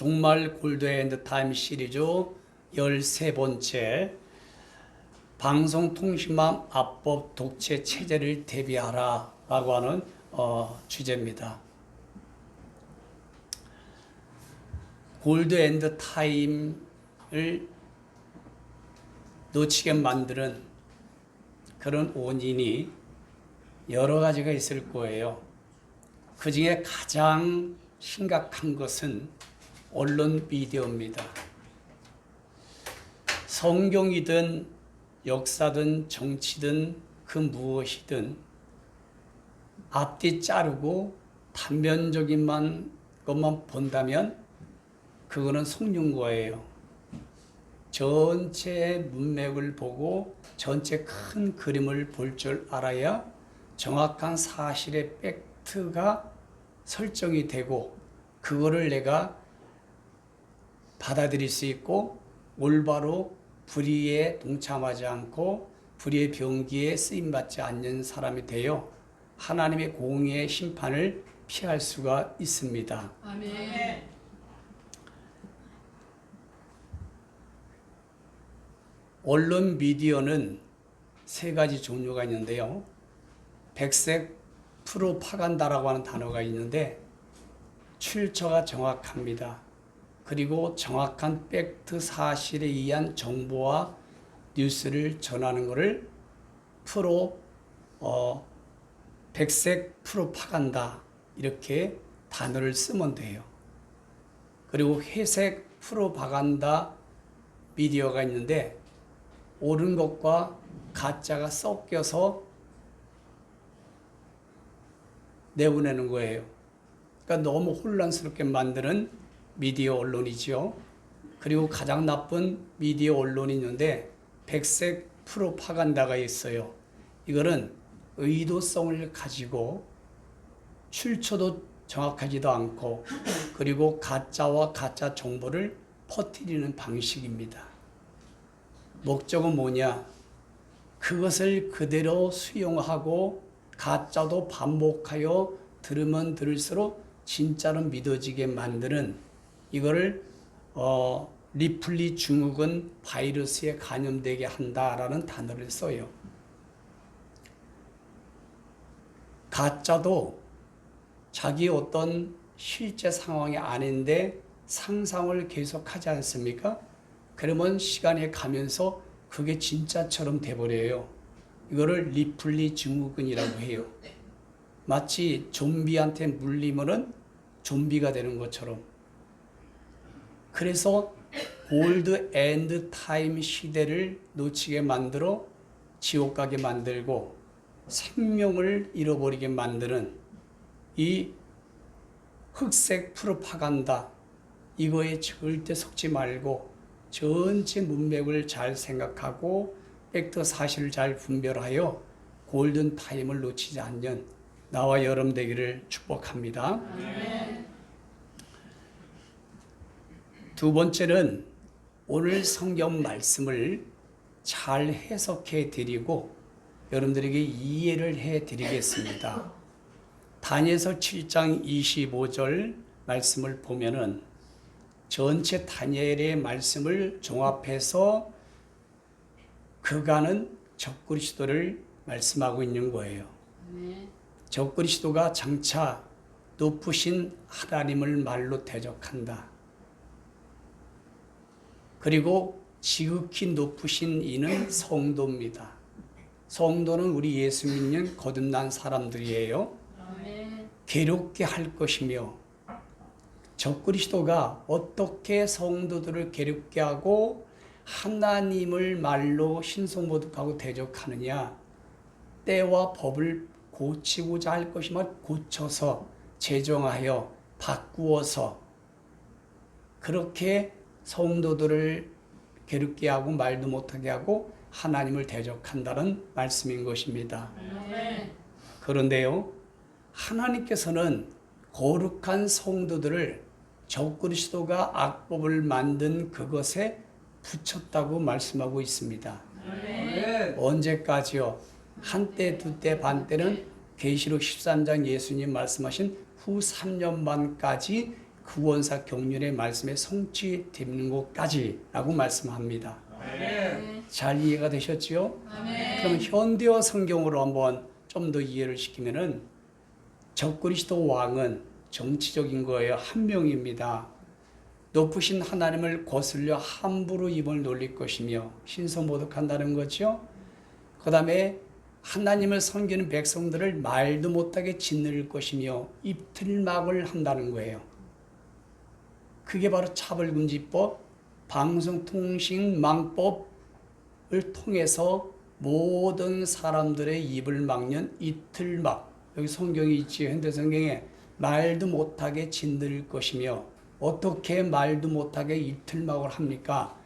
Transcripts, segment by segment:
종말 골드앤드타임 시리즈 13번째 방송통신망 압법 독재 체제를 대비하라 라고 하는 주제입니다. 골드앤드타임을 놓치게 만드는 그런 원인이 여러 가지가 있을 거예요. 그 중에 가장 심각한 것은 언론 미디어입니다. 성경이든 역사든 정치든 그 무엇이든 앞뒤 자르고 단면적인 것만 본다면 그거는 속는 거예요. 전체 문맥을 보고 전체 큰 그림을 볼 줄 알아야 정확한 사실의 팩트가 설정이 되고 그거를 내가 받아들일 수 있고 올바로 불의에 동참하지 않고 불의의 병기에 쓰임받지 않는 사람이 되어 하나님의 공의의 심판을 피할 수가 있습니다. 아멘. 언론 미디어는 세 가지 종류가 있는데요. 백색 프로파간다라고 하는 단어가 있는데 출처가 정확합니다. 그리고 정확한 팩트 사실에 의한 정보와 뉴스를 전하는 것을 백색 프로파간다 이렇게 단어를 쓰면 돼요. 그리고 회색 프로파간다 미디어가 있는데 옳은 것과 가짜가 섞여서 내보내는 거예요. 그러니까 너무 혼란스럽게 만드는 미디어 언론이죠. 그리고 가장 나쁜 미디어 언론이 있는데 백색 프로파간다가 있어요. 이거는 의도성을 가지고 출처도 정확하지도 않고 그리고 가짜와 가짜 정보를 퍼뜨리는 방식입니다. 목적은 뭐냐? 그것을 그대로 수용하고 가짜도 반복하여 들으면 들을수록 진짜로 믿어지게 만드는 이거를 리플리 증후군 바이러스에 감염되게 한다라는 단어를 써요. 가짜도 자기 어떤 실제 상황이 아닌데 상상을 계속하지 않습니까? 그러면 시간이 가면서 그게 진짜처럼 돼버려요. 이거를 리플리 증후군이라고 해요. 마치 좀비한테 물리면은 좀비가 되는 것처럼. 그래서 골드 앤드 타임 시대를 놓치게 만들어 지옥 가게 만들고 생명을 잃어버리게 만드는 이 흑색 프로파간다, 이거에 절대 속지 말고 전체 문맥을 잘 생각하고 팩트 사실을 잘 분별하여 골든 타임을 놓치지 않는 나와 여러분 되기를 축복합니다. 아멘. 두 번째는 오늘 성경 말씀을 잘 해석해 드리고 여러분들에게 이해를 해 드리겠습니다. 다니엘서 7장 25절 말씀을 보면은 전체 다니엘의 말씀을 종합해서 그가는 적그리스도를 말씀하고 있는 거예요. 적그리스도가 장차 높으신 하나님을 말로 대적한다. 그리고 지극히 높으신 이는 성도입니다. 성도는 우리 예수 믿는 거듭난 사람들이에요. 괴롭게 할 것이며 적그리스도가 어떻게 성도들을 괴롭게 하고 하나님을 말로 신성모독하고 대적하느냐. 때와 법을 고치고자 할 것이면 고쳐서 제정하여 바꾸어서 그렇게 성도들을 괴롭게 하고 말도 못하게 하고 하나님을 대적한다는 말씀인 것입니다. 그런데요, 하나님께서는 거룩한 성도들을 적그리스도가 악법을 만든 그것에 붙였다고 말씀하고 있습니다. 언제까지요? 한때, 두때, 반때는 계시록 13장 예수님 말씀하신 후 3년만까지 구원사 경륜의 말씀에 성취되는 것까지라고 말씀합니다. 아멘. 잘 이해가 되셨지요? 아멘. 그럼 현대어 성경으로 한번 좀 더 이해를 시키면은 적그리스도 왕은 정치적인 거예요. 한 명입니다. 높으신 하나님을 거슬려 함부로 입을 놀릴 것이며 신성모독한다는 거죠. 그 다음에 하나님을 섬기는 백성들을 말도 못하게 짓누를 것이며 입틀막을 한다는 거예요. 그게 바로 차별금지법, 방송통신망법을 통해서 모든 사람들의 입을 막는 이틀막, 여기 성경이 있지, 현대성경에 말도 못하게 짓누를 것이며, 어떻게 말도 못하게 이틀막을 합니까?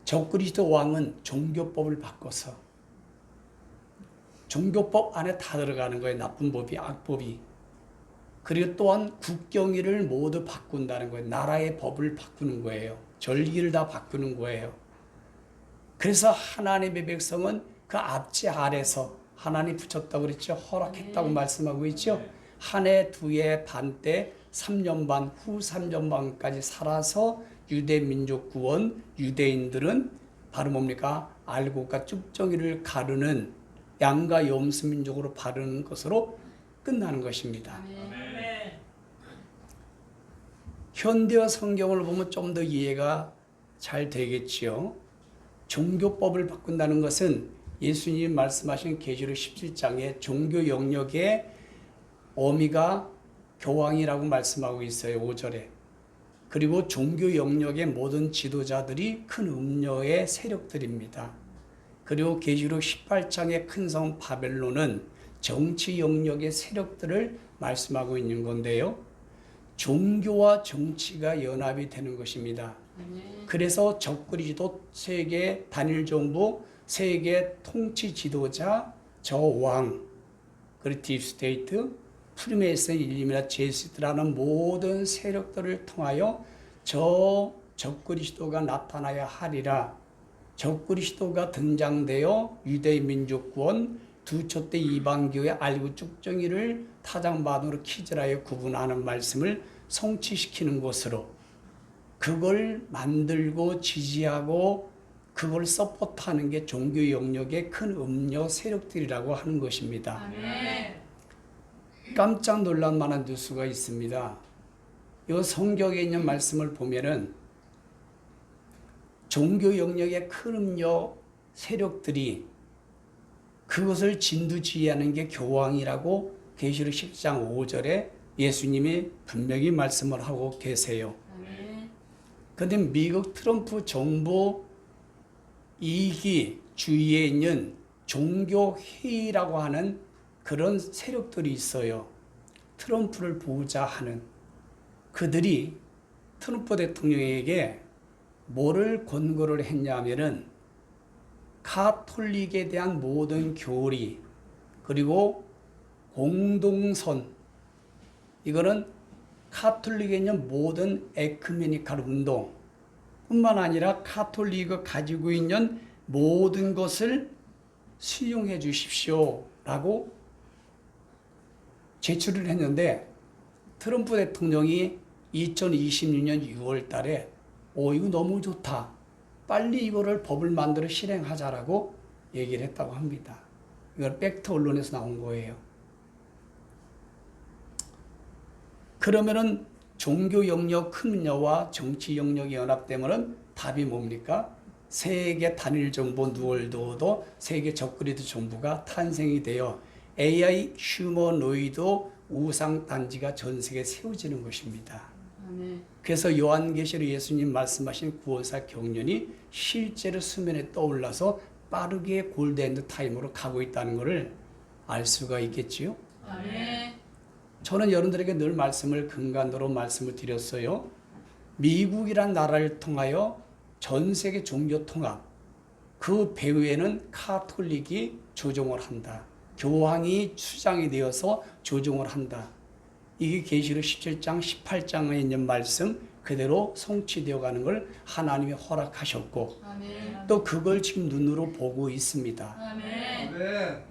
적그리스도 왕은 종교법을 바꿔서, 종교법 안에 다 들어가는 거예요. 나쁜 법이, 악법이. 그리고 또한 국경일을 모두 바꾼다는 거예요. 나라의 법을 바꾸는 거예요. 절기를 다 바꾸는 거예요. 그래서 하나님의 백성은 그 압제 아래서 하나님 붙였다고 그랬죠. 허락했다고 말씀하고 있죠. 한 해, 두 해 반 때 3년 반, 후 3년 반까지 살아서 유대 민족 구원, 유대인들은 바로 뭡니까? 알곡과 쭉정이를 가르는 양과 염소 민족으로 바르는 것으로 끝나는 것입니다. 아멘. 현대어 성경을 보면 좀 더 이해가 잘 되겠지요. 종교법을 바꾼다는 것은 예수님이 말씀하신 계시록 17장에 종교 영역의 어미가 교황이라고 말씀하고 있어요. 5절에. 그리고 종교 영역의 모든 지도자들이 큰 음녀의 세력들입니다. 그리고 계시록 18장의 큰 성 바벨론은 정치 영역의 세력들을 말씀하고 있는 건데요. 종교와 정치가 연합이 되는 것입니다. 그래서 적그리스도 세계 단일 정부, 세계 통치 지도자, 저 왕, 그리고 딥스테이트, 프리메이슨 일리미나 제시트라는 모든 세력들을 통하여 저 적그리스도가 나타나야 하리라. 적그리스도가 등장되어 유대인 민족구원, 두촛대 이방교의 알고 쭉정이를 타장반으로 키즈라에 구분하는 말씀을 성취시키는 것으로 그걸 만들고 지지하고 그걸 서포트하는 게 종교 영역의 큰 음료 세력들이라고 하는 것입니다. 아멘. 깜짝 놀랄 만한 뉴스가 있습니다. 이 성경에 있는 말씀을 보면은 종교 영역의 큰 음료 세력들이 그것을 진두지휘하는 게 교황이라고 계시록 10장 5절에 예수님이 분명히 말씀을 하고 계세요. 그런데 미국 트럼프 정부 2기 주위에 있는 종교회의라고 하는 그런 세력들이 있어요. 트럼프를 보호자 하는 그들이 트럼프 대통령에게 뭐를 권고를 했냐면은 가톨릭에 대한 모든 교리 그리고 공동선 이거는 가톨릭에 있는 모든 에큐메니칼 운동 뿐만 아니라 가톨릭이 가지고 있는 모든 것을 수용해 주십시오 라고 제출을 했는데 트럼프 대통령이 2026년 6월 달에 이거 너무 좋다. 빨리 이거를 법을 만들어 실행하자라고 얘기를 했다고 합니다. 이걸 팩트 언론에서 나온 거예요. 그러면은 종교 영역 큰녀와 정치 영역이 연합되면은 답이 뭡니까? 세계 단일 정부 누월도도 세계 적그리스도 정부가 탄생이 되어 AI 휴머노이드 우상 단지가 전 세계에 세워지는 것입니다. 그래서 요한계시록 예수님 말씀하신 구원사 경륜이 실제로 수면에 떠올라서 빠르게 골드엔드 타임으로 가고 있다는 것을 알 수가 있겠지요. 아멘. 저는 여러분들에게 늘 말씀을 근간으로 말씀을 드렸어요. 미국이란 나라를 통하여 전 세계 종교 통합, 그 배후에는 카톨릭이 조종을 한다. 교황이 수장이 되어서 조종을 한다. 이게 계시록 17장, 18장에 있는 말씀 그대로 성취되어 가는 걸 하나님이 허락하셨고 아멘. 또 그걸 지금 눈으로 보고 있습니다. 아멘.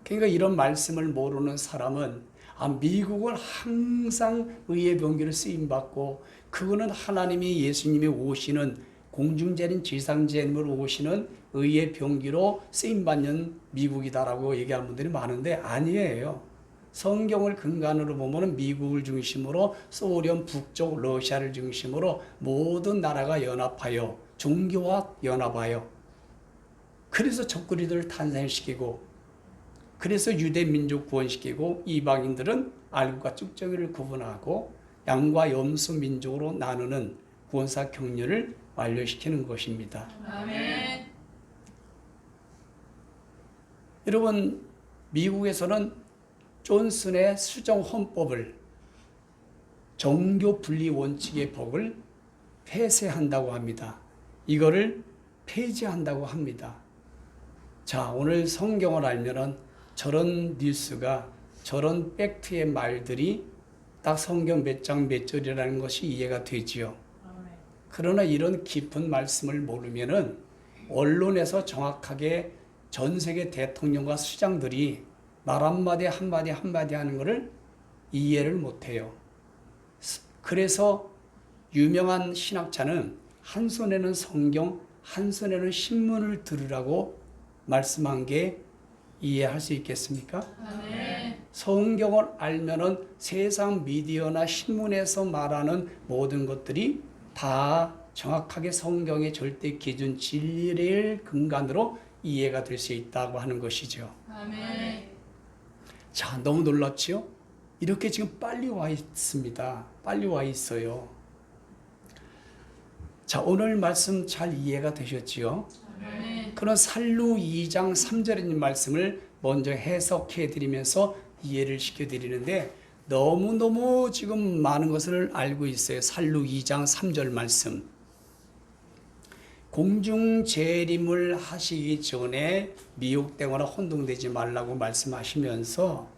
그러니까 이런 말씀을 모르는 사람은 미국은 항상 의의 병기로 쓰임받고 그거는 하나님이 예수님이 오시는 공중재림 지상재림으로 오시는 의의 병기로 쓰임받는 미국이다라고 얘기하는 분들이 많은데 아니에요. 성경을 근간으로 보면 미국을 중심으로 소련 북쪽 러시아를 중심으로 모든 나라가 연합하여 종교와 연합하여 그래서 적그리들을 탄생시키고 그래서 유대 민족 구원시키고 이방인들은 알곡과 쭉정이를 구분하고 양과 염소 민족으로 나누는 구원사 경륜을 완료시키는 것입니다. 아멘. 여러분 미국에서는 존슨의 수정 헌법을 종교 분리 원칙의 법을 폐쇄한다고 합니다. 이거를 폐지한다고 합니다. 자, 오늘 성경을 알면은 저런 뉴스가 저런 팩트의 말들이 딱 성경 몇 장 몇 절이라는 것이 이해가 되지요. 그러나 이런 깊은 말씀을 모르면은 언론에서 정확하게 전 세계 대통령과 수장들이 말 한마디 한마디 한마디 하는 것을 이해를 못해요. 그래서 유명한 신학자는 한 손에는 성경, 한 손에는 신문을 들으라고 말씀한 게 이해할 수 있겠습니까? 아멘. 성경을 알면은 세상 미디어나 신문에서 말하는 모든 것들이 다 정확하게 성경의 절대 기준 진리를 근간으로 이해가 될 수 있다고 하는 것이죠. 아멘. 자, 너무 놀랍지요? 이렇게 지금 빨리 와 있습니다. 빨리 와 있어요. 자, 오늘 말씀 잘 이해가 되셨지요? 아멘. 그런 살루 2장 3절의 말씀을 먼저 해석해 드리면서 이해를 시켜 드리는데 너무너무 지금 많은 것을 알고 있어요. 살루 2장 3절 말씀. 공중 재림을 하시기 전에 미혹되거나 혼동되지 말라고 말씀하시면서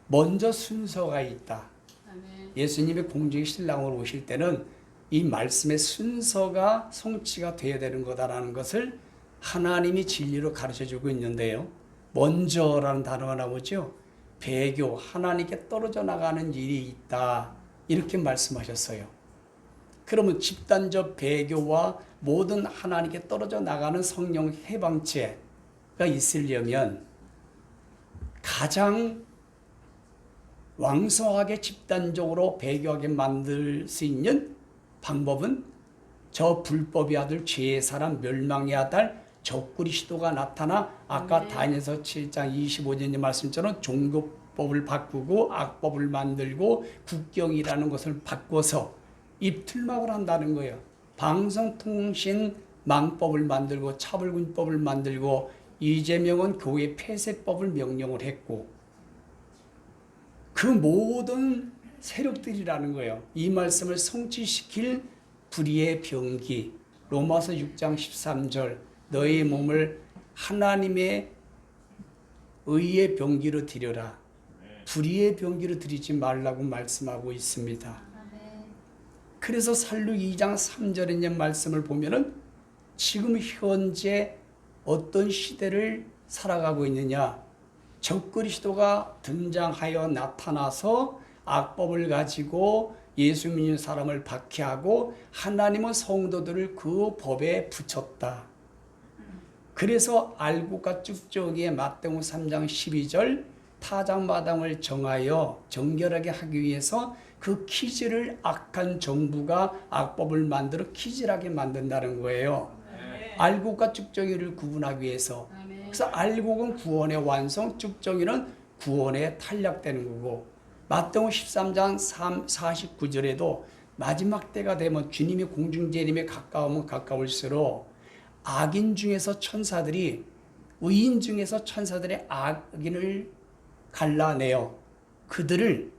먼저 순서가 있다. 아멘. 예수님이 공중의 신랑으로 오실 때는 이 말씀의 순서가 성취가 되어야 되는 거다라는 것을 하나님이 진리로 가르쳐주고 있는데요. 먼저라는 단어가 나오죠. 배교, 하나님께 떨어져 나가는 일이 있다. 이렇게 말씀하셨어요. 그러면 집단적 배교와 모든 하나님께 떨어져 나가는 성령 해방체가 있으려면 가장 왕성하게 집단적으로 배교하게 만들 수 있는 방법은 저 불법의 아들 죄의 사람 멸망의 아들 적그리스도가 나타나 아까 다니엘서 7장 25절의 말씀처럼 종교법을 바꾸고 악법을 만들고 국경이라는 것을 바꿔서 입틀막을 한다는 거예요. 방송통신 망법을 만들고 차별군법을 만들고 이재명은 교회 폐쇄법을 명령을 했고 그 모든 세력들이라는 거예요. 이 말씀을 성취시킬 불의의 병기 로마서 6장 13절 너의 몸을 하나님의 의의 병기로 드려라. 불의의 병기로 드리지 말라고 말씀하고 있습니다. 그래서 살루 2장 3절에 있는 말씀을 보면은 지금 현재 어떤 시대를 살아가고 있느냐. 적그리스도가 등장하여 나타나서 악법을 가지고 예수 믿는 사람을 박해하고 하나님은 성도들을 그 법에 붙였다. 그래서 알곡과 쭉정이의 마태복음 3장 12절 타작마당을 정하여 정결하게 하기 위해서 그 키즈를 악한 정부가 악법을 만들어 키즈하게 만든다는 거예요. 알곡과 쭉정이를 구분하기 위해서. 그래서 알곡은 구원의 완성, 쭉정이는 구원의 탄력되는 거고 마태복음 13장 49절에도 마지막 때가 되면 주님이 공중재림에 가까우면 가까울수록 악인 중에서 천사들이 의인 중에서 천사들의 악인을 갈라내어 그들을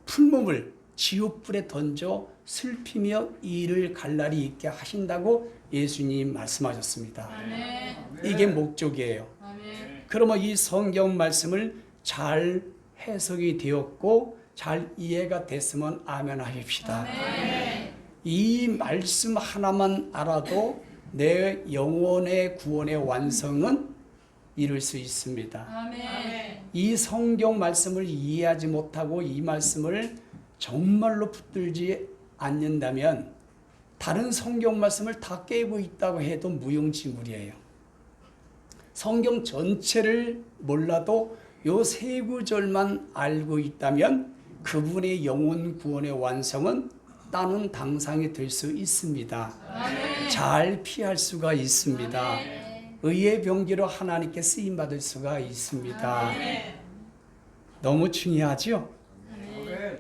풀몸을 지옥불에 던져 슬피며 이를 갈날이 있게 하신다고 예수님 말씀하셨습니다. 아멘. 이게 목적이에요. 아멘. 그러면 이 성경 말씀을 잘 해석이 되었고 잘 이해가 됐으면 아멘 하십시다. 아멘. 이 말씀 하나만 알아도 내 영혼의 구원의 완성은 이룰 수 있습니다. 아멘. 이 성경 말씀을 이해하지 못하고 이 말씀을 정말로 붙들지 않는다면 다른 성경 말씀을 다 깨고 있다고 해도 무용지물이에요. 성경 전체를 몰라도 요 세 구절만 알고 있다면 그분의 영혼 구원의 완성은 따는 당상이 될 수 있습니다. 아멘. 잘 피할 수가 있습니다. 의의 병기로 하나님께 쓰임 받을 수가 있습니다. 너무 중요하죠?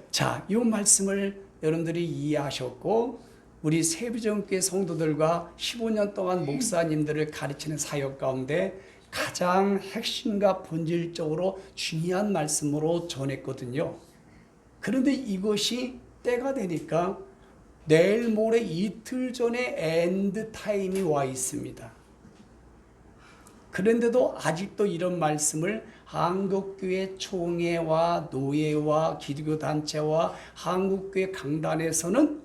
자, 이 말씀을 여러분들이 이해하셨고 우리 세부정교회 성도들과 15년 동안 목사님들을 가르치는 사역 가운데 가장 핵심과 본질적으로 중요한 말씀으로 전했거든요. 그런데 이것이 때가 되니까 내일 모레 이틀 전에 엔드 타임이 와 있습니다. 그런데도 아직도 이런 말씀을 한국교회 총회와 노예와 기독교단체와 한국교회 강단에서는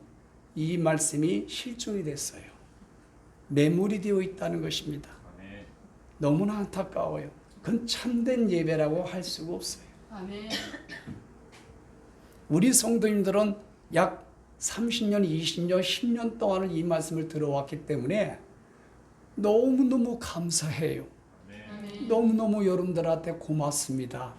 이 말씀이 실종이 됐어요. 매몰이 되어 있다는 것입니다. 너무나 안타까워요. 그건 참된 예배라고 할 수가 없어요. 아멘. 우리 성도님들은 약 30년, 20년, 10년 동안은 이 말씀을 들어왔기 때문에 너무너무 감사해요. 아멘. 너무너무 여러분들한테 고맙습니다.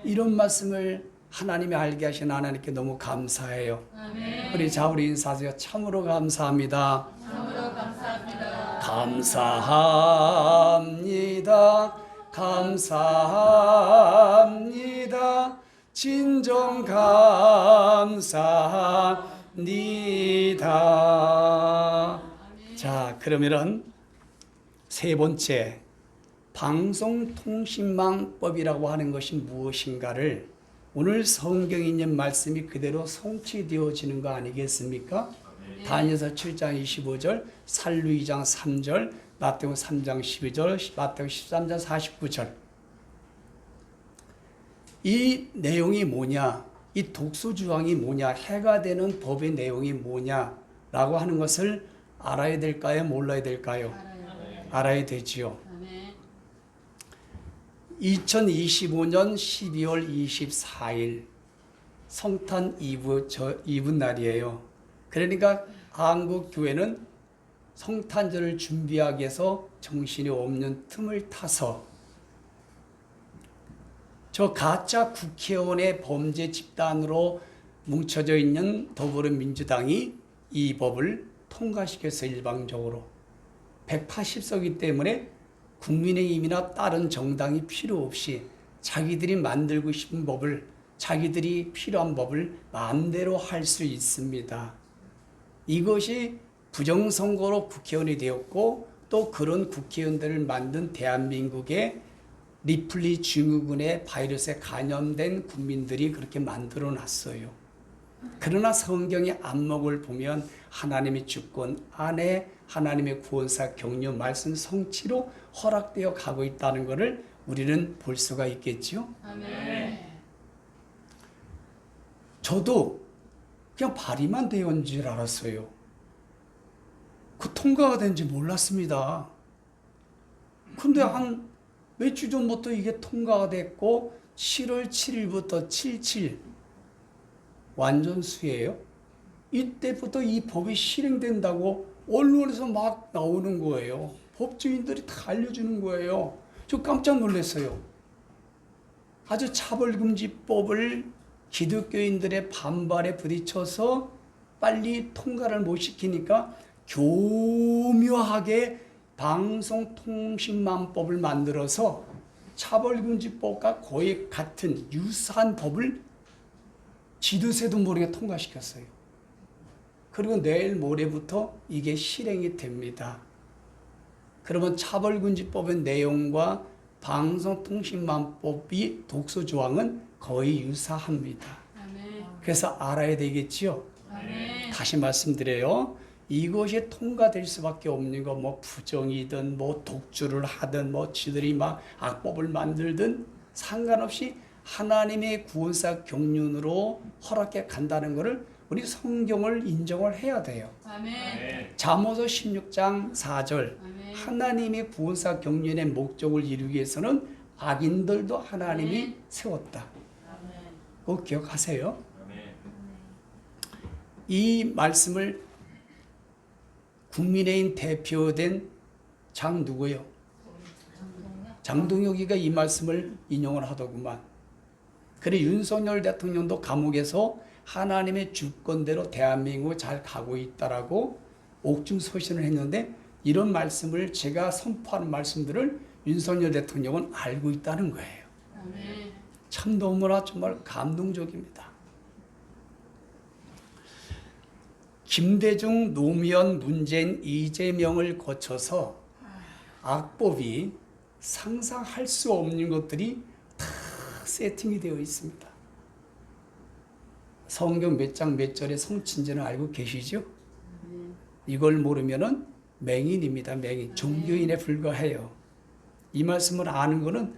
이런 말씀을 하나님이 알게 하신 하나님께 너무 감사해요. 아멘. 우리 인사하세요. 참으로 감사합니다. 참으로 감사합니다. 감사합니다. 감사합니다. 진정 감사합니다. 자, 그러면은 세 번째 방송통신망법이라고 하는 것이 무엇인가를 오늘 성경에 있는 말씀이 그대로 성취되어지는 거 아니겠습니까? 다니엘서 7장 25절, 살루 2장 3절, 마태복음 3장 12절, 마태복음 13장 49절. 이 내용이 뭐냐? 이 독소조항이 뭐냐? 해가 되는 법의 내용이 뭐냐라고 하는 것을 알아야 될까요? 몰라야 될까요? 알아야 되지요. 아멘. 2025년 12월 24일 성탄 이브 날이에요. 그러니까 한국 교회는 성탄절을 준비하기 위해서 정신이 없는 틈을 타서 저 가짜 국회의원의 범죄 집단으로 뭉쳐져 있는 더불어민주당이 이 법을 통과시켜서 일방적으로 180석이기 때문에 국민의힘이나 다른 정당이 필요 없이 자기들이 만들고 싶은 법을 자기들이 필요한 법을 마음대로 할 수 있습니다. 이것이 부정선거로 국회의원이 되었고 또 그런 국회의원들을 만든 대한민국의 리플리 증후군의 바이러스에 감염된 국민들이 그렇게 만들어 놨어요. 그러나 성경의 안목을 보면 하나님의 주권 안에 하나님의 구원사 격려 말씀 성취로 허락되어 가고 있다는 것을 우리는 볼 수가 있겠죠. 아멘. 저도 그냥 발의만 되었는 줄 알았어요. 그 통과가 된지 몰랐습니다. 근데 한 몇 주 전부터 이게 통과가 됐고 7월 7일부터 77 완전수예요. 이때부터 이 법이 실행된다고 언론에서 막 나오는 거예요. 법조인들이 다 알려주는 거예요. 저 깜짝 놀랐어요. 아주 차별금지법을 기독교인들의 반발에 부딪혀서 빨리 통과를 못 시키니까 교묘하게 방송통신망법을 만들어서 차별금지법과 거의 같은 유사한 법을 지도새도 모르게 통과시켰어요. 그리고 내일 모레부터 이게 실행이 됩니다. 그러면 차별금지법의 내용과 방송통신망법이 독소조항은 거의 유사합니다. 아멘. 그래서 알아야 되겠지요. 아멘. 다시 말씀드려요. 이것이 통과될 수밖에 없는 거 뭐 부정이든 뭐 독주를 하든 뭐 지들이 막 악법을 만들든 상관없이 하나님의 구원사 경륜으로 허락해 간다는 것을 우리 성경을 인정을 해야 돼요. 아멘. 잠언서 16장 4절 아멘. 하나님의 구원사 경륜의 목적을 이루기 위해서는 악인들도 하나님이 세웠다. 꼭 기억하세요. 이 말씀을 국민의힘 대표된 장 누구예요? 장동혁이가 이 말씀을 인용을 하더구만. 그래 윤석열 대통령도 감옥에서 하나님의 주권대로 대한민국을 잘 가고 있다라고 옥중서신을 했는데 이런 말씀을 제가 선포하는 말씀들을 윤석열 대통령은 알고 있다는 거예요. 아멘. 참 너무나 정말 감동적입니다. 김대중, 노무현, 문재인, 이재명을 거쳐서 악법이 상상할 수 없는 것들이 다 세팅이 되어 있습니다. 성경 몇 장 몇 절의 성취인지는 알고 계시죠? 이걸 모르면은 맹인입니다. 맹인. 종교인에 불과해요. 이 말씀을 아는 것은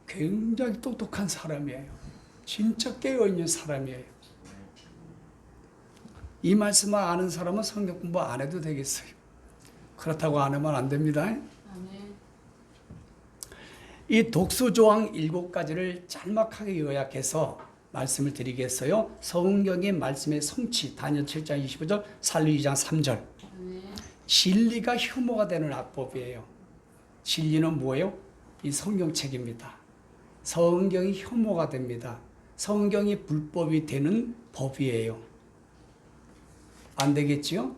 굉장히 똑똑한 사람이에요. 진짜 깨어있는 사람이에요. 이 말씀을 아는 사람은 성경 공부 안 해도 되겠어요. 그렇다고 안 하면 안 됩니다. 아멘. 이 독수조항 7가지를 짤막하게 요약해서 말씀을 드리겠어요. 성경의 말씀의 성취, 다니엘 7장 25절, 살루 2장 3절. 아멘. 진리가 혐오가 되는 악법이에요. 진리는 뭐예요? 이 성경책입니다. 성경이 혐오가 됩니다. 성경이 불법이 되는 법이에요. 안 되겠지요?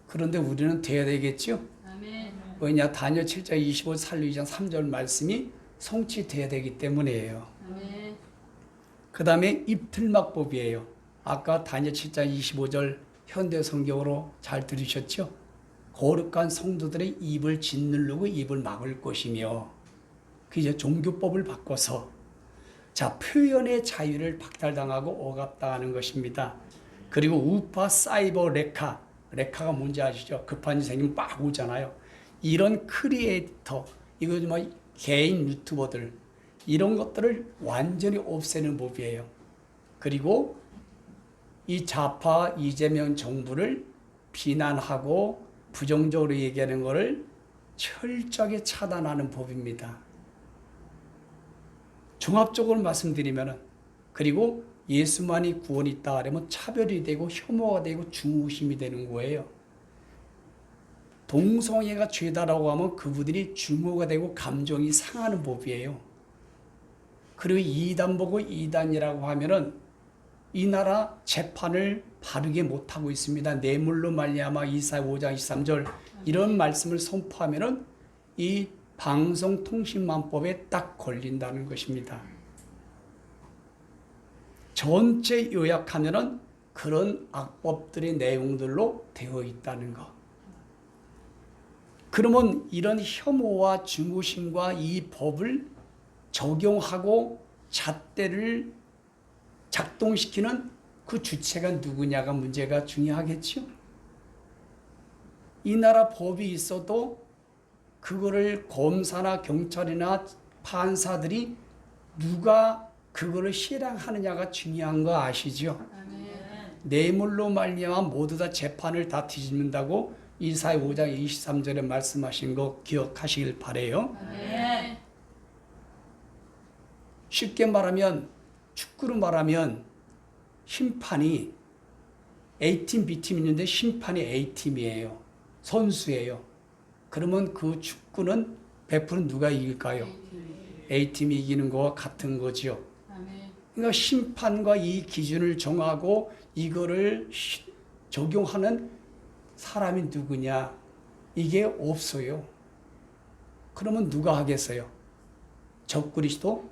그런데 우리는 돼야 되겠지요? 아멘. 왜냐? 다니엘 7장 25, 살루 2장 3절 말씀이 성취돼야 되기 때문이에요. 아멘. 그 다음에 입틀막법이에요. 아까 다니엘 7장 25절 현대 성경으로 잘 들으셨죠? 거룩한 성도들의 입을 짓누르고 입을 막을 것이며 그 이제 종교법을 바꿔서 자 표현의 자유를 박탈당하고 억압당하는 것입니다. 그리고 우파, 사이버, 레카가 뭔지 아시죠? 급한 일 생기면 막 오잖아요. 이런 크리에이터, 이거 뭐 개인 유튜버들 이런 것들을 완전히 없애는 법이에요. 그리고 이 좌파 이재명 정부를 비난하고 부정적으로 얘기하는 것을 철저하게 차단하는 법입니다. 종합적으로 말씀드리면 그리고 예수만이 구원이 있다 하면 차별이 되고 혐오가 되고 중의심이 되는 거예요. 동성애가 죄다라고 하면 그분들이 중호가 되고 감정이 상하는 법이에요. 그리고 이단 보고 이단이라고 하면은 이 나라 재판을 바르게 못하고 있습니다. 뇌물로 말미암아 이사야 5장 23절 이런 말씀을 선포하면은 이 방송통신망법에 딱 걸린다는 것입니다. 전체 요약하면은 그런 악법들의 내용들로 되어 있다는 것. 그러면 이런 혐오와 중후심과 이 법을 적용하고 잣대를 작동시키는 그 주체가 누구냐가 문제가 중요하겠죠. 이 나라 법이 있어도 그거를 검사나 경찰이나 판사들이 누가 그거를 실행하느냐가 중요한 거 아시죠? 아멘. 뇌물로 말미암아 모두 다 재판을 다 뒤집는다고 이사야 5장 23절에 말씀하신 거 기억하시길 바래요. 아멘. 쉽게 말하면 축구로 말하면 심판이 A팀, B팀 있는데 심판이 A팀이에요. 선수예요. 그러면 그 축구는 100% 누가 이길까요? A팀이 이기는 거와 같은 거죠. 아멘. 그러니까 심판과 이 기준을 정하고 이거를 적용하는 사람이 누구냐? 이게 없어요. 그러면 누가 하겠어요? 적그리스도,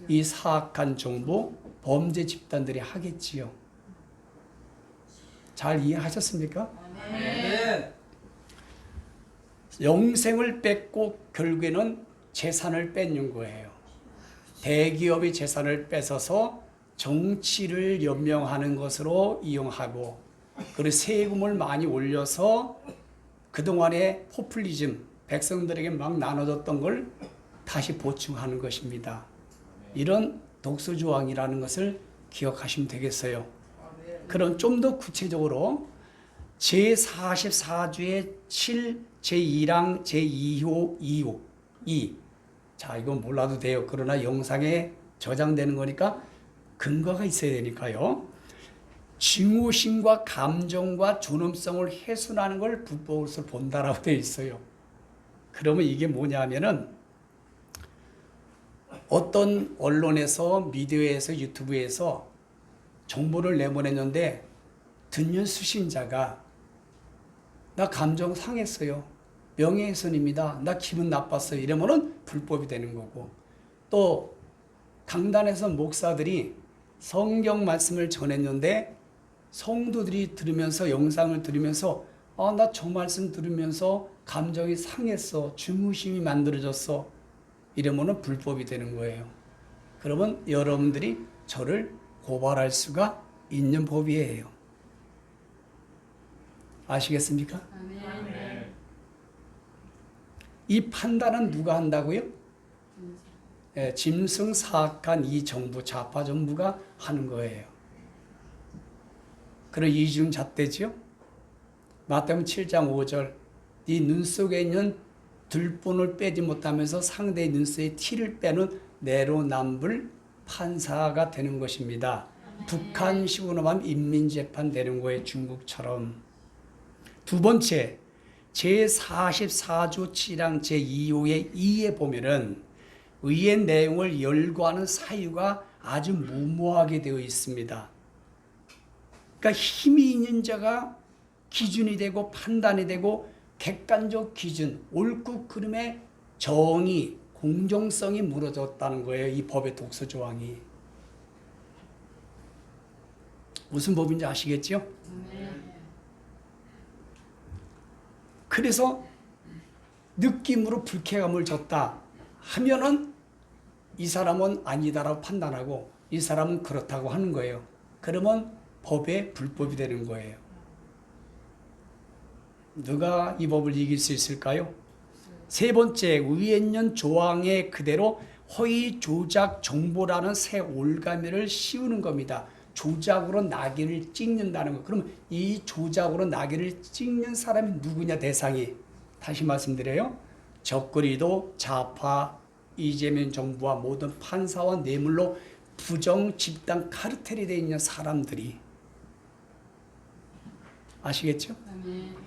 이 사악한 정부, 범죄 집단들이 하겠지요. 잘 이해하셨습니까? 아멘. 영생을 뺏고 결국에는 재산을 뺏는 거예요. 대기업의 재산을 뺏어서 정치를 연명하는 것으로 이용하고 그리고 세금을 많이 올려서 그동안의 포퓰리즘, 백성들에게 막 나눠줬던 걸 다시 보충하는 것입니다. 이런 독소조항이라는 것을 기억하시면 되겠어요. 그럼 좀 더 구체적으로 제44조의 7, 제2랑 제2호, 2호, 2. 자, 이건 몰라도 돼요. 그러나 영상에 저장되는 거니까 근거가 있어야 되니까요. 증오심과 감정과 존엄성을 훼손하는 걸 불법으로서 본다라고 되어 있어요. 그러면 이게 뭐냐면은 어떤 언론에서, 미디어에서, 유튜브에서 정보를 내보냈는데 듣는 수신자가 나 감정 상했어요. 명예훼손입니다. 나 기분 나빴어요. 이러면은 불법이 되는 거고, 또 강단에서 목사들이 성경 말씀을 전했는데 성도들이 들으면서, 영상을 들으면서 나 저 말씀 들으면서 감정이 상했어. 증오심이 만들어졌어. 이러면은 불법이 되는 거예요. 그러면 여러분들이 저를 고발할 수가 있는 법이에요. 아시겠습니까? 아멘. 이 판단은 누가 한다고요? 짐승 사악한 이 정부, 좌파 정부가 하는 거예요. 그런 이중잣대지요. 마태복음 7장 5절, 네 눈 속에 있는 들본을 빼지 못하면서 상대의 눈 속에 티를 빼는 내로남불 판사가 되는 것입니다. 북한식으로 하면 인민재판 되는 거예요. 중국처럼. 두 번째, 제44조 7항 제2호의 2에 보면은 의의 내용을 열거하는 사유가 아주 무모하게 되어 있습니다. 그러니까 힘이 있는 자가 기준이 되고 판단이 되고 객관적 기준, 옳고 그름의 정의, 공정성이 무너졌다는 거예요. 이 법의 독소 조항이. 무슨 법인지 아시겠죠? 그래서 느낌으로 불쾌감을 줬다 하면은 이 사람은 아니다라고 판단하고 이 사람은 그렇다고 하는 거예요. 그러면 법의 불법이 되는 거예요. 누가 이 법을 이길 수 있을까요? 세 번째, 의회년 조항에 그대로 허위 조작 정보라는 새 올가미를 씌우는 겁니다. 조작으로 낙인을 찍는다는 거. 그럼 이 조작으로 낙인을 찍는 사람이 누구냐, 대상이. 다시 말씀드려요. 적거리도 좌파, 이재명 정부와 모든 판사와 뇌물로 부정 집단 카르텔이 되어 있는 사람들이. 아시겠죠? 아멘.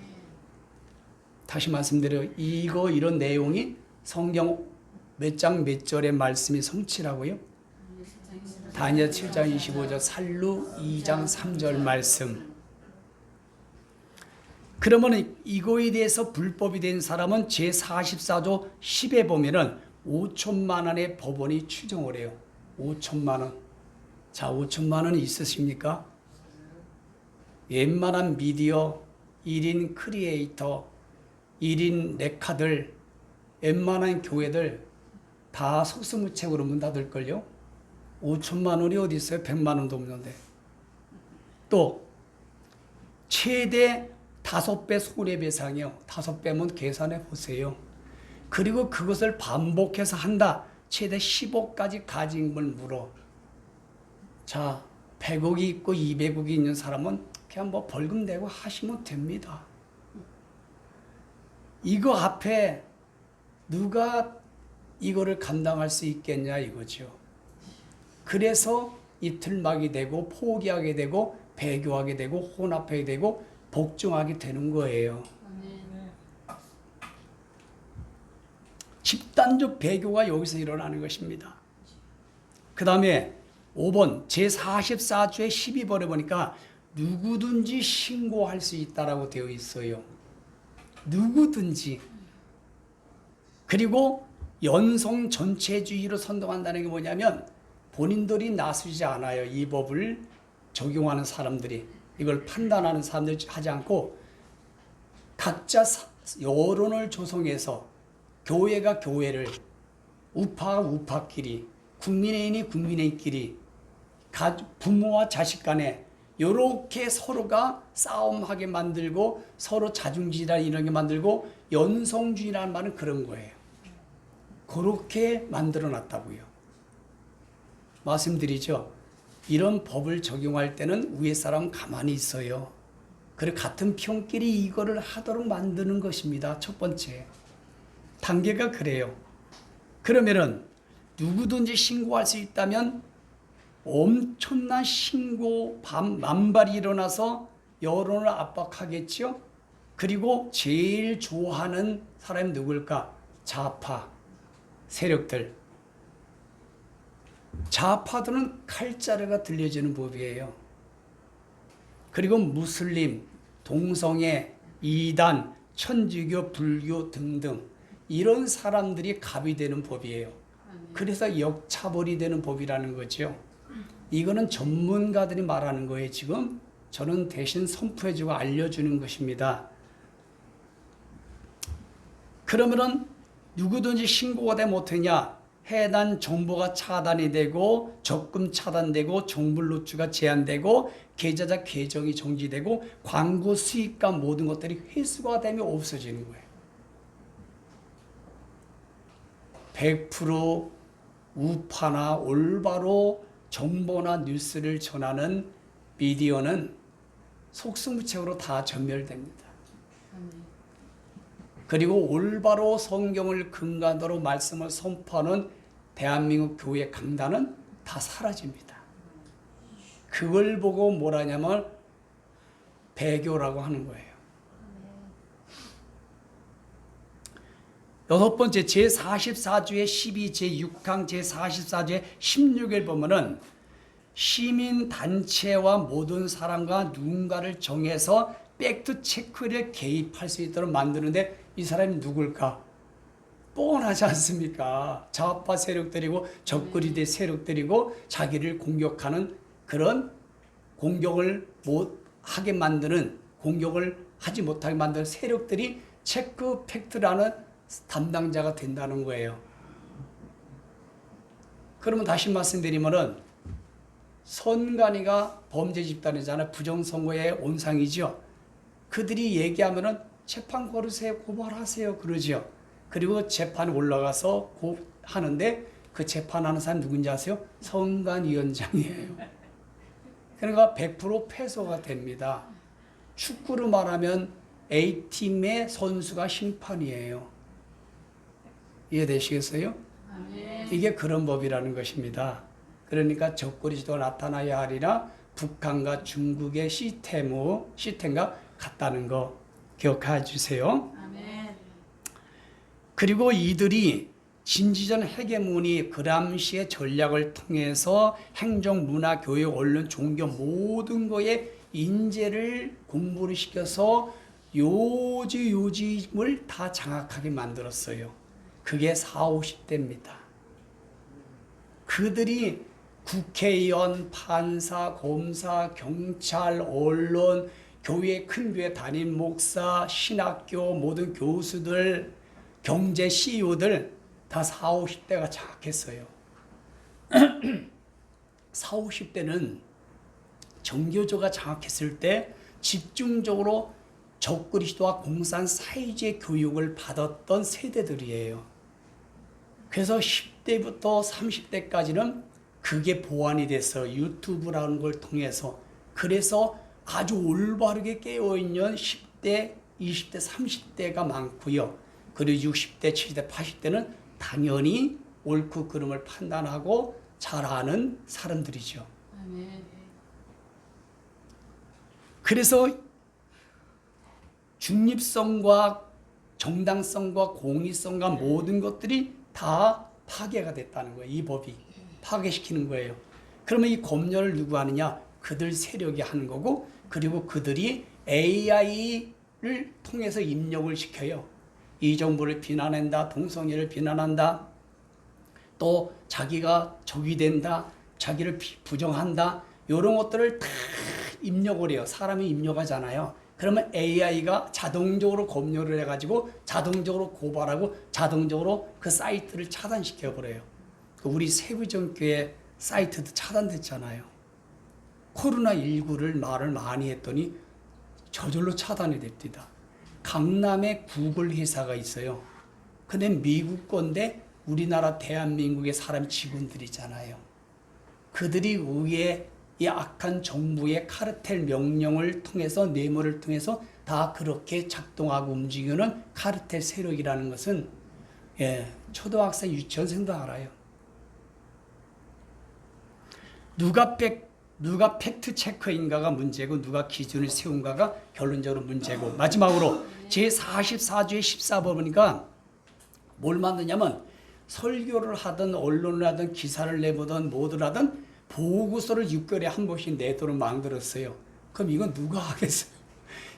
다시 말씀드려요. 이런 내용이 성경 몇 장 몇 절의 말씀이 성취라고요? 다니엘 7장 25절, 살루 2장 3절 말씀. 그러면 이거에 대해서 불법이 된 사람은 제44조 10에 보면은 5천만 원의 법원이 추정을 해요. 5천만 원. 자, 5천만 원이 있으십니까? 웬만한 미디어, 1인 크리에이터, 1인 레카들, 웬만한 교회들 다 속수무책으로 문 닫을걸요? 5천만 원이 어디 있어요? 100만 원도 없는데. 또 최대 5배 손해배상이요. 5배면 계산해 보세요. 그리고 그것을 반복해서 한다. 최대 10억까지 가진 걸 물어. 자, 100억이 있고 200억이 있는 사람은 그냥 뭐 벌금 내고 하시면 됩니다. 이거 앞에 누가 이거를 감당할 수 있겠냐 이거죠. 그래서 이틀막이 되고 포기하게 되고 배교하게 되고 혼합하게 되고 복종하게 되는 거예요. 집단적 배교가 여기서 일어나는 것입니다. 그 다음에 5번 제44조의 12번에 보니까 누구든지 신고할 수 있다라고 되어 있어요. 누구든지. 그리고 연성 전체주의로 선동한다는 게 뭐냐면 본인들이 나서지 않아요. 이 법을 적용하는 사람들이, 이걸 판단하는 사람들이 하지 않고 각자 여론을 조성해서 교회가 교회를, 우파가 우파끼리, 국민의힘이 국민의힘끼리, 부모와 자식 간에 이렇게 서로가 싸움하게 만들고 서로 자중지랄 이런 게 만들고, 연성주의라는 말은 그런 거예요. 그렇게 만들어 놨다고요. 말씀드리죠. 이런 법을 적용할 때는 위에 사람 가만히 있어요. 그리고 같은 편끼리 이거를 하도록 만드는 것입니다. 첫 번째 단계가 그래요. 그러면은 누구든지 신고할 수 있다면 엄청난 신고 만발이 일어나서 여론을 압박하겠죠. 그리고 제일 좋아하는 사람이 누굴까? 좌파 세력들. 좌파들은 칼자루가 들려지는 법이에요. 그리고 무슬림, 동성애, 이단, 천주교, 불교 등등 이런 사람들이 갑이 되는 법이에요. 그래서 역차별이 되는 법이라는 거죠. 이거는 전문가들이 말하는 거예요. 지금 저는 대신 선포해주고 알려주는 것입니다. 그러면은 누구든지 신고가 되면 어떠냐? 해당 정보가 차단이 되고 적금 차단되고 정보 노출가 제한되고 계좌자 계정이 정지되고 광고 수익과 모든 것들이 회수가 되면 없어지는 거예요. 100% 우파나 올바로 정보나 뉴스를 전하는 미디어는 속수무책으로 다 전멸됩니다. 그리고 올바로 성경을 근간으로 말씀을 선포하는 대한민국 교회 강단은 다 사라집니다. 그걸 보고 뭐라냐면 배교라고 하는 거예요. 여섯 번째 제44조의 12, 제6항 제44조의 16을 보면은 시민단체와 모든 사람과 누군가를 정해서 팩트 체크를 개입할 수 있도록 만드는데 이 사람이 누굴까? 뻔하지 않습니까? 좌파 세력들이고 적그리대 세력들이고 자기를 공격하는 그런 공격을 못 하게 만드는 공격을 하지 못하게 만드는 세력들이 체크 팩트라는 담당자가 된다는 거예요. 그러면 다시 말씀드리면은 선관위가 범죄 집단이잖아요. 부정선거의 온상이죠. 그들이 얘기하면은 재판 걸으세요, 고발하세요 그러죠. 그리고 재판에 올라가서 하는데 그 재판하는 사람 누군지 아세요? 선관위원장이에요. 그러니까 100% 패소가 됩니다. 축구로 말하면 A팀의 선수가 심판이에요. 이해되시겠어요? 이게 그런 법이라는 것입니다. 그러니까 적그리스도가 나타나야 하리라 북한과 중국의 시스템과 같다는 거 기억해 주세요. 그리고 이들이 진지전 헤게모니 그람시의 전략을 통해서 행정, 문화, 교육, 언론, 종교 모든 거에 인재를 공부를 시켜서 요즘을 다 장악하게 만들었어요. 그게 40, 50대입니다. 그들이 국회의원, 판사, 검사, 경찰, 언론, 큰 교회 담임 목사, 신학교, 모든 교수들, 경제 CEO들 다 40, 50대가 장악했어요. 40, 50대는 정교조가 장악했을 때 집중적으로 적그리스도와 공산 사회주의 교육을 받았던 세대들이에요. 그래서 10대부터 30대까지는 그게 보완이 돼서 유튜브라는 걸 통해서 그래서 아주 올바르게 깨어있는 10대, 20대, 30대가 많고요. 그리고 60대, 70대, 80대는 당연히 옳고 그름을 판단하고 잘 아는 사람들이죠. 그래서 중립성과 정당성과 공의성과 모든 것들이 다 파괴가 됐다는 거예요. 이 법이 파괴시키는 거예요. 그러면 이 검열을 누구 하느냐? 그들 세력이 하는 거고 그리고 그들이 AI를 통해서 입력을 시켜요. 이 정부를 비난한다, 동성애를 비난한다, 또 자기가 적이 된다, 자기를 부정한다, 이런 것들을 다 입력을 해요. 사람이 입력하잖아요. 그러면 AI가 자동적으로 검열을 해가지고 자동적으로 고발하고 자동적으로 그 사이트를 차단시켜버려요. 우리 세부정교회 사이트도 차단됐잖아요. 코로나19를 말을 많이 했더니 저절로 차단이 됩니다. 강남에 구글 회사가 있어요. 근데 미국 건데 우리나라 대한민국의 사람 직원들이잖아요. 그들이 위에 이 악한 정부의 카르텔 명령을 통해서 뇌물을 통해서 다 그렇게 작동하고 움직이는 카르텔 세력이라는 것은 초등학생 유치원생도 알아요. 누가 팩트 체커인가가 문제고 누가 기준을 세운가가 결론적으로 문제고 마지막으로 제44조의 14번 보니까 뭘 만드냐면 설교를 하든 언론을 하든 기사를 내보든 뭐를 하든 보고서를 6개월에 한 번씩 내도록 만들었어요. 그럼 이건 누가 하겠어요?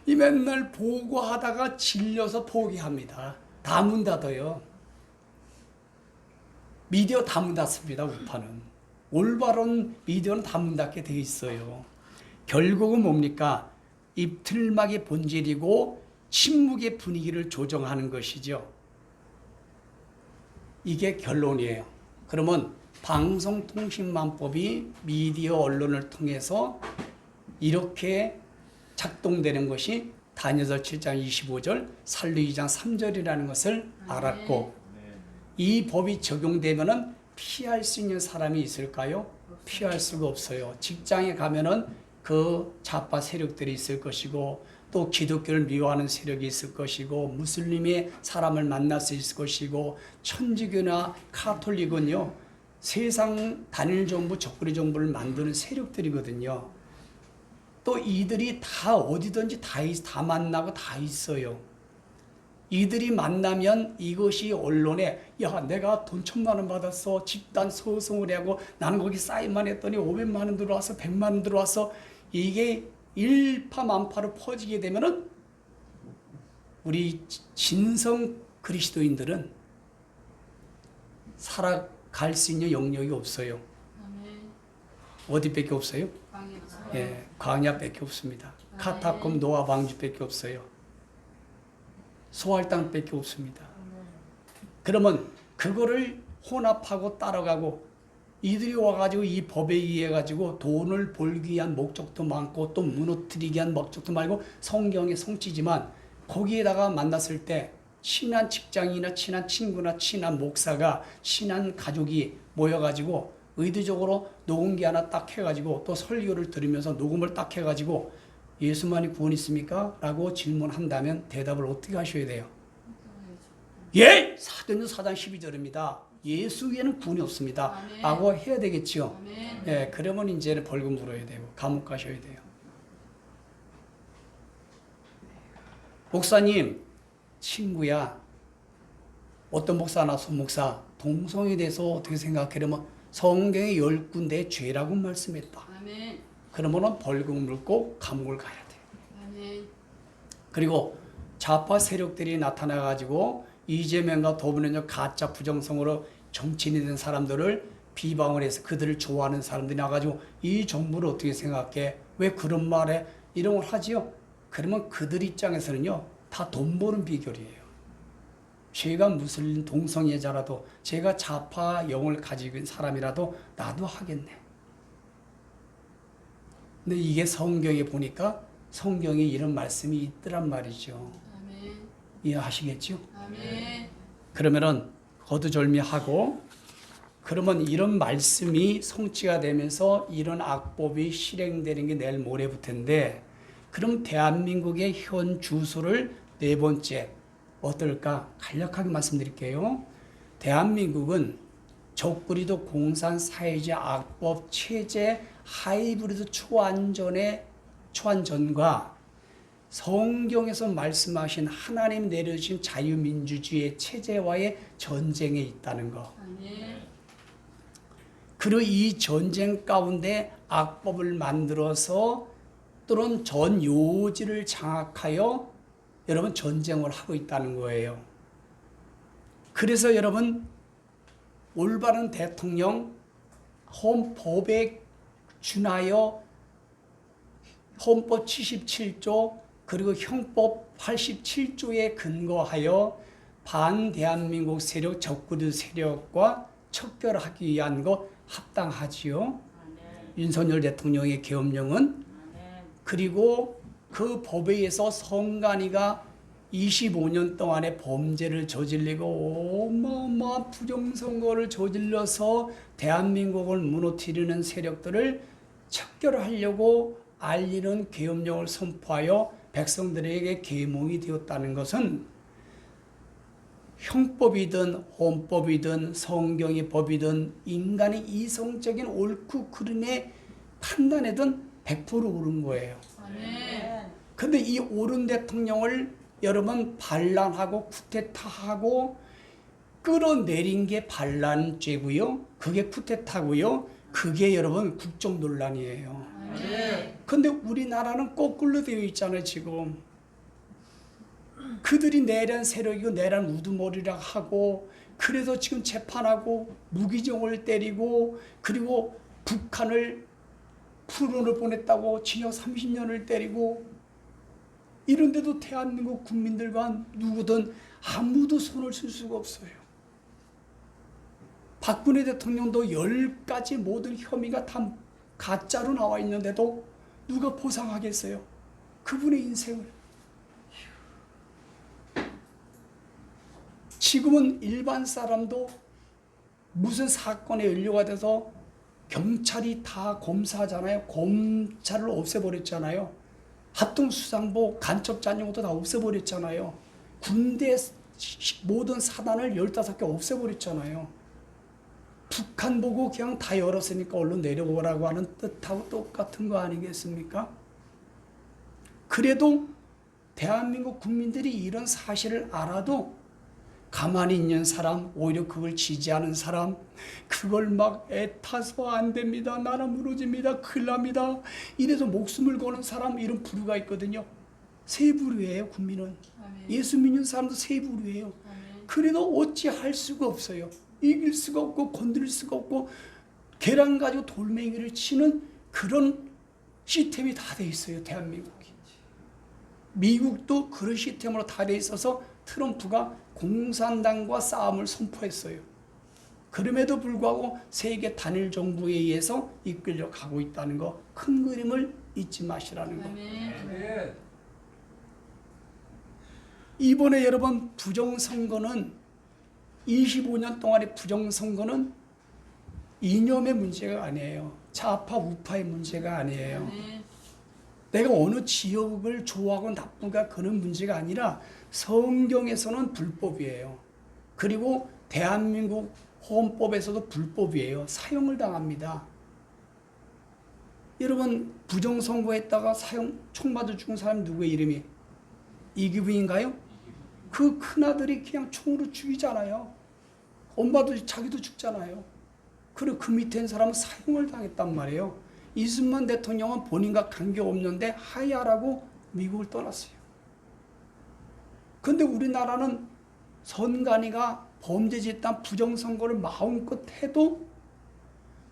이 맨날 보고하다가 질려서 포기합니다. 다 문 닫아요. 미디어 다 문 닫습니다. 우파는. 올바른 미디어는 다 문 닫게 돼 있어요. 결국은 뭡니까? 입틀막의 본질이고 침묵의 분위기를 조정하는 것이죠. 이게 결론이에요. 그러면 방송통신망법이 미디어 언론을 통해서 이렇게 작동되는 것이 다니엘서 7장 25절, 살루 2장 3절이라는 것을 알았고 이 법이 적용되면은 피할 수 있는 사람이 있을까요? 피할 수가 없어요. 직장에 가면은 그 좌파 세력들이 있을 것이고 또 기독교를 미워하는 세력이 있을 것이고 무슬림의 사람을 만날 수 있을 것이고 천주교나 카톨릭은요 세상 단일 정부, 적그리 정부를 만드는 세력들이거든요. 또 이들이 다 어디든지 다 만나고 다 있어요. 이들이 만나면 이것이 언론에 야 내가 돈 1,000만 원 받았어 집단 소송을 하고 나는 거기 사인만 했더니 500만 원 들어와서 100만 원 들어와서 이게 일파만파로 퍼지게 되면은 우리 진성 그리스도인들은 살아갈 수 있는 영역이 없어요. 어디밖에 없어요? 광야밖에 없습니다. 카타콤 노아 방주밖에 없어요. 소활당밖에 없습니다. 그러면 그거를 혼합하고 따라가고 이들이 와가지고 이 법에 의해 가지고 돈을 벌기 위한 목적도 많고 또 무너뜨리기 위한 목적도 많고 성경의 성취지만 거기에다가 만났을 때 친한 직장이나 친한 친구나 친한 목사가 친한 가족이 모여가지고 의도적으로 녹음기 하나 딱 해가지고 또 설교를 들으면서 녹음을 딱 해가지고 예수만이 구원 있습니까? 라고 질문한다면 대답을 어떻게 하셔야 돼요? 예! 사도행전 4장 12절입니다. 예수 위에는 구원이 없습니다. 아멘. 라고 해야 되겠죠. 아멘. 예, 그러면 이제는 벌금 물어야 되고 감옥 가셔야 돼요. 목사님, 친구야. 어떤 목사나 소목사 동성에 대해서 어떻게 생각해? 그러면 성경의 10군데의 죄라고 말씀했다. 아멘. 그러면은 벌금 물고 감옥을 가야 돼. 아멘. 그리고 좌파 세력들이 나타나가지고 이재명과 더불어민주당 가짜 부정성으로 정치인이 된 사람들을 비방을 해서 그들을 좋아하는 사람들이 나가지고 이 정부를 어떻게 생각해? 왜 그런 말에 이런 걸 하지요? 그러면 그들 입장에서는요 다 돈 버는 비결이에요. 제가 무슬림 동성애자라도 제가 좌파 영을 가지고 있는 사람이라도 나도 하겠네. 근데 이게 성경에 보니까 성경에 이런 말씀이 있더란 말이죠. 아멘. 이해하시겠죠? 아멘. 그러면은 거두절미하고 그러면 이런 말씀이 성취가 되면서 이런 악법이 실행되는 게 내일 모레부터인데 그럼 대한민국의 현 주소를 네 번째 어떨까? 간략하게 말씀드릴게요. 대한민국은 적그리도 공산사회주의 악법 체제 하이브리드 초안전과 성경에서 말씀하신 하나님 내려주신 자유민주주의 체제와의 전쟁에 있다는 것. 아멘. 그리고 이 전쟁 가운데 악법을 만들어서 또는 전 요지를 장악하여 여러분 전쟁을 하고 있다는 거예요. 그래서 여러분 올바른 대통령 헌법에 준하여 헌법 77조 그리고 형법 87조에 근거하여 반대한민국 세력 적그리 세력과 척결하기 위한 것 합당하지요. 윤석열 대통령의 계엄령은 그리고 그 법에 의해서 선관위가 25년 동안의 범죄를 저질리고 어마어마한 부정선거를 저질러서 대한민국을 무너뜨리는 세력들을 척결하려고 알리는 계엄령을 선포하여 백성들에게 계몽이 되었다는 것은 형법이든 헌법이든 성경의 법이든 인간의 이성적인 옳고 그름의 판단에든 100% 옳은 거예요. 아멘. 근데 이 옳은 대통령을 여러분 반란하고 쿠데타하고 끌어내린 게 반란죄고요. 그게 쿠데타고요. 그게 여러분 국정논란이에요. 아멘. 근데 우리나라는 거꾸로 되어 있잖아요, 지금. 그들이 내란 세력이고 내란 우두머리라 하고 그래서 지금 재판하고 무기징역을 때리고 그리고 북한을 풀어를 보냈다고 징역 30년을 때리고 이런데도 대한민국 국민들과 누구든 아무도 손을 쓸 수가 없어요. 박근혜 대통령도 10가지 모든 혐의가 다 가짜로 나와 있는데도 누가 보상하겠어요? 그분의 인생을. 지금은 일반 사람도 무슨 사건에 연루가 돼서 경찰이 다 검사하잖아요. 검찰을 없애버렸잖아요. 합동수상보 간첩자녀도 다 없애버렸잖아요. 군대 모든 사단을 15개 없애버렸잖아요. 북한 보고 그냥 다 열었으니까 얼른 내려오라고 하는 뜻하고 똑같은 거 아니겠습니까? 그래도 대한민국 국민들이 이런 사실을 알아도 가만히 있는 사람, 오히려 그걸 지지하는 사람, 그걸 막 애타서 안 됩니다. 나라 무너집니다. 큰일 납니다. 이래서 목숨을 거는 사람, 이런 부류가 있거든요. 세 부류예요, 국민은. 아멘. 예수 믿는 사람도 세 부류예요. 아멘. 그래도 어찌 할 수가 없어요. 이길 수가 없고 건드릴 수가 없고 계란 가지고 돌멩이를 치는 그런 시스템이 다 돼 있어요, 대한민국이. 미국도 그런 시스템으로 다 돼 있어서 트럼프가 공산당과 싸움을 선포했어요. 그럼에도 불구하고 세계 단일 정부에 의해서 이끌려 가고 있다는 거, 큰 그림을 잊지 마시라는 거. 아멘. 이번에 여러분 부정선거는 25년 동안의 부정선거는 이념의 문제가 아니에요. 좌파 우파의 문제가 아니에요. 아멘. 내가 어느 지역을 좋아하고 나쁜가 그런 문제가 아니라 성경에서는 불법이에요. 그리고 대한민국 헌법에서도 불법이에요. 사형을 당합니다. 여러분 부정선거했다가 총 맞아 죽은 사람이 누구의 이름이? 이기부인가요? 그 큰아들이 그냥 총으로 죽이잖아요. 엄마도 자기도 죽잖아요. 그리고 그 밑에 있는 사람은 사형을 당했단 말이에요. 이승만 대통령은 본인과 관계없는데 하야라고 미국을 떠났어요. 그런데 우리나라는 선관위가 범죄짓단 부정선거를 마음껏 해도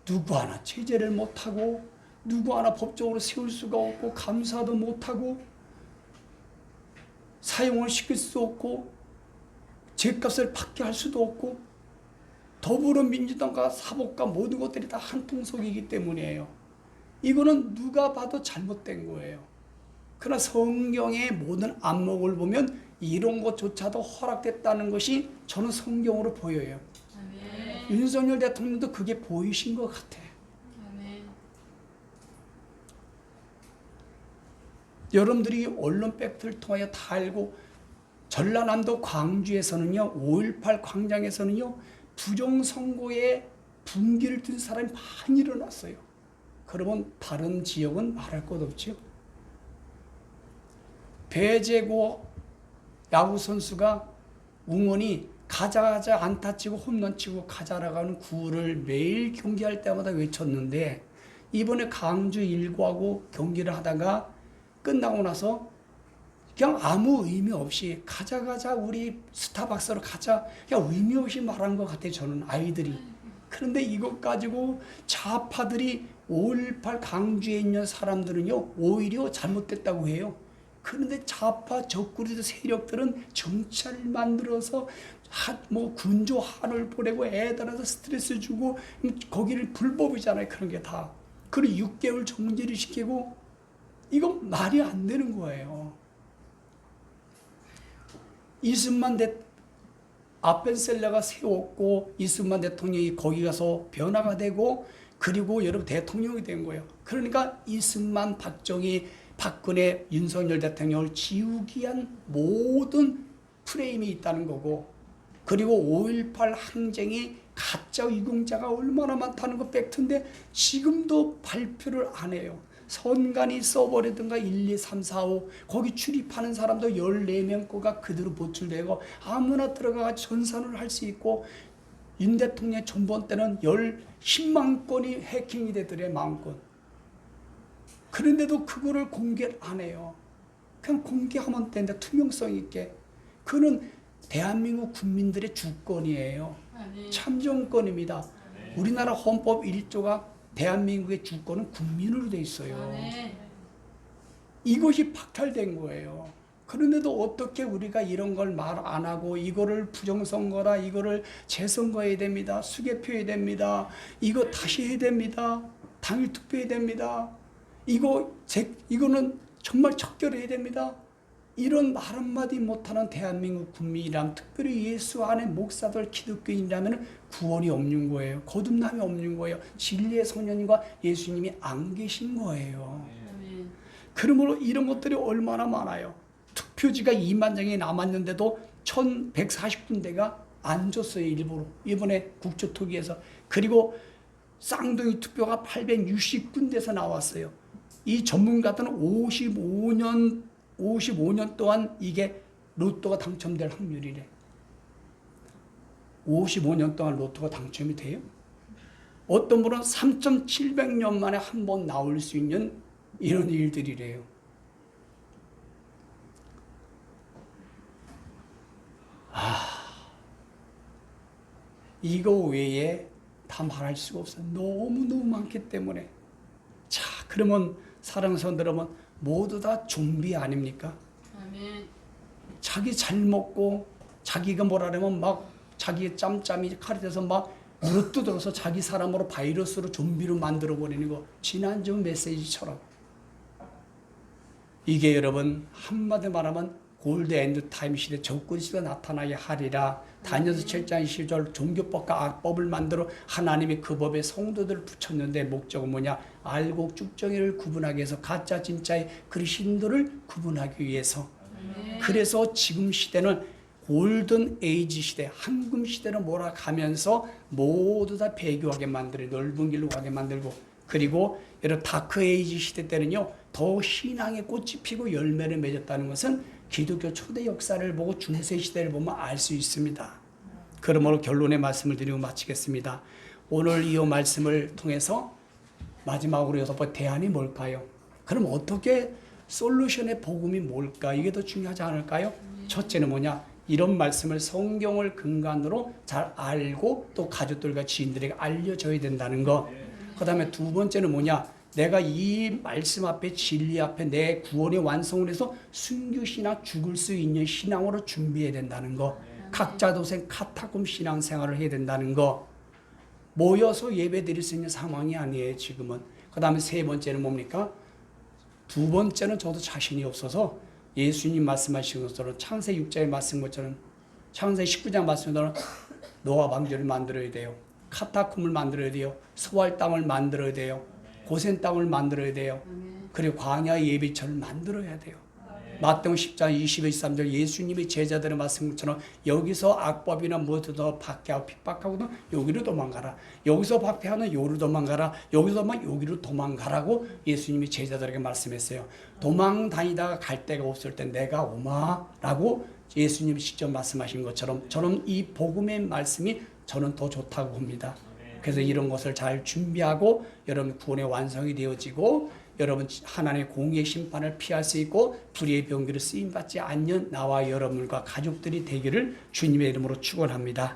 누구 하나 제재를 못하고 누구 하나 법적으로 세울 수가 없고 감사도 못하고 사용을 시킬 수 없고 죗값을 받게 할 수도 없고 더불어민주당과 사법과 모든 것들이 다 한 통속이기 때문이에요. 이거는 누가 봐도 잘못된 거예요. 그러나 성경의 모든 안목을 보면 이런 것조차도 허락됐다는 것이 저는 성경으로 보여요. 아멘. 윤석열 대통령도 그게 보이신 것 같아요. 아멘. 여러분들이 언론 팩트를 통하여 다 알고 전라남도 광주에서는요, 5.18 광장에서는요, 부정선거에 분기를 든 사람이 많이 일어났어요. 그러면 다른 지역은 말할 것 없죠. 배재고 야구선수가 응원이 가자 안타 치고 홈런 치고 가자라고 하는 구호를 매일 경기할 때마다 외쳤는데 이번에 강주 1구하고 경기를 하다가 끝나고 나서 그냥 아무 의미 없이 가자 우리 스타벅스로 가자 그냥 의미 없이 말한 것 같아요. 저는 아이들이. 그런데 이것 가지고 좌파들이 5.18 강주에 있는 사람들은요 오히려 잘못됐다고 해요. 그런데 좌파 적구리 세력들은 정찰을 만들어서 군조 한을 보내고 애들한테 스트레스 주고 거기를 불법이잖아요. 그런 게 다. 그리고 6개월 정지를 시키고 이건 말이 안 되는 거예요. 이승만 아펜셀러가 세웠고 이승만 대통령이 거기 가서 변화가 되고 그리고 여러분 대통령이 된 거예요. 그러니까 이승만, 박정희, 박근혜, 윤석열 대통령을 지우기 위한 모든 프레임이 있다는 거고, 그리고 5.18 항쟁이 가짜 유공자가 얼마나 많다는 거 팩트인데 지금도 발표를 안 해요. 선관위 서버라든가 1, 2, 3, 4, 5 거기 출입하는 사람도 14명 거가 그대로 보출되고 아무나 들어가 전산을 할 수 있고, 윤 대통령 전번 때는 10만 건이 해킹이 되더래. 10,000건. 그런데도 그거를 공개를 안 해요. 그냥 공개하면 되는데 투명성 있게. 그는 대한민국 국민들의 주권이에요. 아멘. 참정권입니다. 우리나라 헌법 1조가 대한민국의 주권은 국민으로 돼 있어요. 아멘. 이것이 박탈된 거예요. 그런데도 어떻게 우리가 이런 걸 말 안 하고 이거를 부정선거라, 이거를 재선거해야 됩니다. 수개표해야 됩니다. 이거 다시 해야 됩니다. 당일 투표해야 됩니다. 이거는 정말 척결해야 됩니다. 이런 말 한마디 못하는 대한민국 국민이라면, 특별히 예수 안에 목사들 기독교인이라면 구원이 없는 거예요. 거듭남이 없는 거예요. 진리의 소년과 예수님이 안 계신 거예요. 아멘. 그러므로 이런 것들이 얼마나 많아요. 투표지가 2만 장이 남았는데도 1,140군데가 안 줬어요. 일부러. 이번에 국조특위에서. 그리고 쌍둥이 투표가 860군데에서 나왔어요. 이 전문가들은 55년 동안 이게 로또가 당첨될 확률이래. 55년 동안 로또가 당첨이 돼요? 어떤 분은 3,700년 만에 한 번 나올 수 있는 이런 일들이래요. 이거 외에 다 말할 수가 없어요. 너무너무 많기 때문에. 자, 그러면 사랑스러운 여러분, 모두 다 좀비 아닙니까? 아멘. 자기 잘 먹고 자기가 뭐라면 막 자기의 짬짬이 칼이 돼서 막 물어뜯어서 자기 사람으로 바이러스로 좀비로 만들어버리는 거. 지난주 메시지처럼. 이게 여러분 한마디 말하면 골드 엔드 타임 시대 적군 시대가 나타나게 하리라. 다니엘서 7장 10절 종교법과 악법을 만들어 하나님이 그 법에 성도들을 붙였는데 목적은 뭐냐? 알곡 쭉정이를 구분하기 위해서, 가짜 진짜의 그 신도를 구분하기 위해서. 그래서 지금 시대는 골든 에이지 시대, 황금 시대로 몰아가면서 모두 다 배교하게 만들어 넓은 길로 가게 만들고, 그리고 여러분 다크 에이지 시대 때는요 더 신앙의 꽃이 피고 열매를 맺었다는 것은 기독교 초대 역사를 보고 중세 시대를 보면 알 수 있습니다. 그러므로 결론의 말씀을 드리고 마치겠습니다. 오늘 이 말씀을 통해서 마지막으로 6번 대안이 뭘까요? 그럼 어떻게 솔루션의 복음이 뭘까? 이게 더 중요하지 않을까요? 첫째는 뭐냐? 이런 말씀을 성경을 근간으로 잘 알고 또 가족들과 지인들에게 알려줘야 된다는 거. 그 다음에 두 번째는 뭐냐? 내가 이 말씀 앞에, 진리 앞에 내 구원의 완성을 해서 순교신앙, 죽을 수 있는 신앙으로 준비해야 된다는 거. 각자 도생 카타콤 신앙생활을 해야 된다는 거. 모여서 예배 드릴 수 있는 상황이 아니에요 지금은. 그 다음에 세 번째는 뭡니까? 두 번째는 저도 자신이 없어서 예수님 말씀하신 것처럼 창세기 6장의 말씀 것처럼 창세기 19장 말씀처럼 노아 방주를 만들어야 돼요. 카타콤을 만들어야 돼요. 소활 땅을 만들어야 돼요. 고센 땅을 만들어야 돼요. 그리고 광야 예비처를 만들어야 돼요. 마태복음 10장 20, 23절 예수님이 제자들의 말씀처럼 여기서 악법이나 무엇도 더 박해하고 핍박하고는 여기로 도망가라. 여기서 박해하는 여기로 도망가라. 여기서만 여기로 도망가라고 예수님이 제자들에게 말씀했어요. 도망 다니다가 갈 데가 없을 때 내가 오마라고 예수님이 직접 말씀하신 것처럼 저는 이 복음의 말씀이 저는 더 좋다고 봅니다. 그래서 이런 것을 잘 준비하고 여러분 구원의 완성이 되어지고 여러분 하나님의 공의의 심판을 피할 수 있고 불의의 병기를 쓰임받지 않는 나와 여러분과 가족들이 되기를 주님의 이름으로 축원합니다.